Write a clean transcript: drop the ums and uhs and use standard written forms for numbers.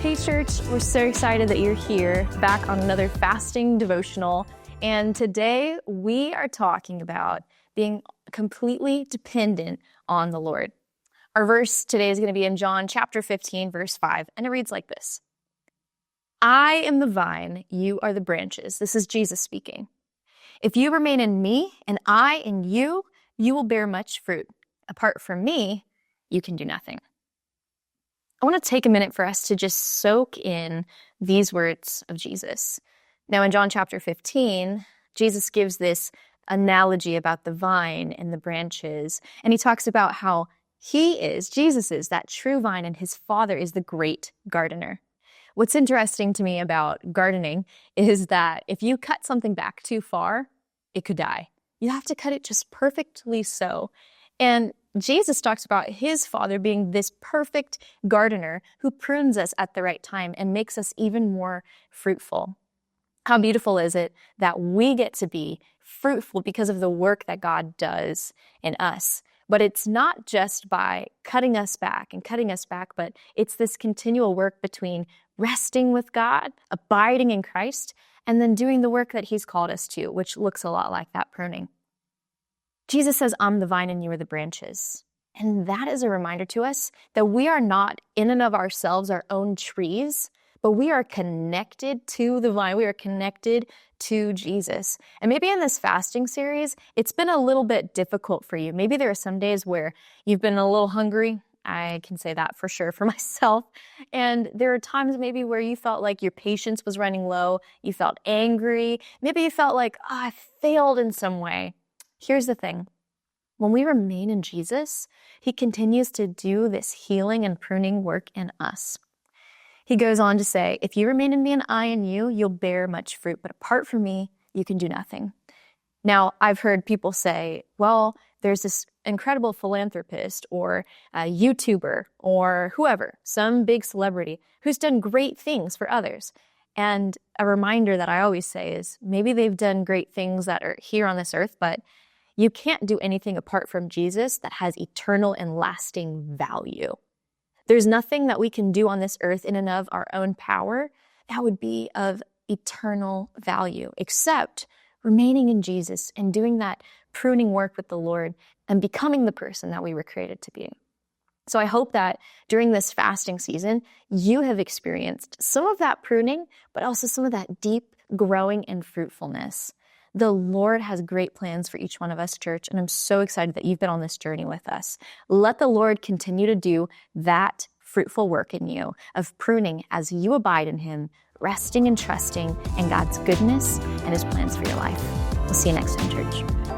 Hey church, we're so excited that you're here, back on another fasting devotional. And today we are talking about being completely dependent on the Lord. Our verse today is going to be in John chapter 15, verse 5, and it reads like this. I am the vine, you are the branches. This is Jesus speaking. If you remain in me and I in you, you will bear much fruit. Apart from me, you can do nothing. I want to take a minute for us to just soak in these words of Jesus. Now, in John chapter 15, Jesus gives this analogy about the vine and the branches, and he talks about how Jesus is that true vine, and his Father is the great gardener. What's interesting to me about gardening is that if you cut something back too far, it could die. You have to cut it just perfectly so. And Jesus talks about his Father being this perfect gardener who prunes us at the right time and makes us even more fruitful. How beautiful is it that we get to be fruitful because of the work that God does in us? But it's not just by cutting us back, but it's this continual work between resting with God, abiding in Christ, and then doing the work that he's called us to, which looks a lot like that pruning. Jesus says, I'm the vine and you are the branches. And that is a reminder to us that we are not in and of ourselves our own trees, but we are connected to the vine. We are connected to Jesus. And maybe in this fasting series, it's been a little bit difficult for you. Maybe there are some days where you've been a little hungry. I can say that for sure for myself. And there are times maybe where you felt like your patience was running low. You felt angry. Maybe you felt like, I failed in some way. Here's the thing. When we remain in Jesus, he continues to do this healing and pruning work in us. He goes on to say, if you remain in me and I in you, you'll bear much fruit. But apart from me, you can do nothing. Now, I've heard people say, well, there's this incredible philanthropist or a YouTuber or whoever, some big celebrity who's done great things for others. And a reminder that I always say is maybe they've done great things that are here on this earth, but you can't do anything apart from Jesus that has eternal and lasting value. There's nothing that we can do on this earth in and of our own power that would be of eternal value, except remaining in Jesus and doing that pruning work with the Lord and becoming the person that we were created to be. So I hope that during this fasting season, you have experienced some of that pruning, but also some of that deep growing and fruitfulness. The Lord has great plans for each one of us, church, and I'm so excited that you've been on this journey with us. Let the Lord continue to do that fruitful work in you of pruning as you abide in him, resting and trusting in God's goodness and his plans for your life. We'll see you next time, church.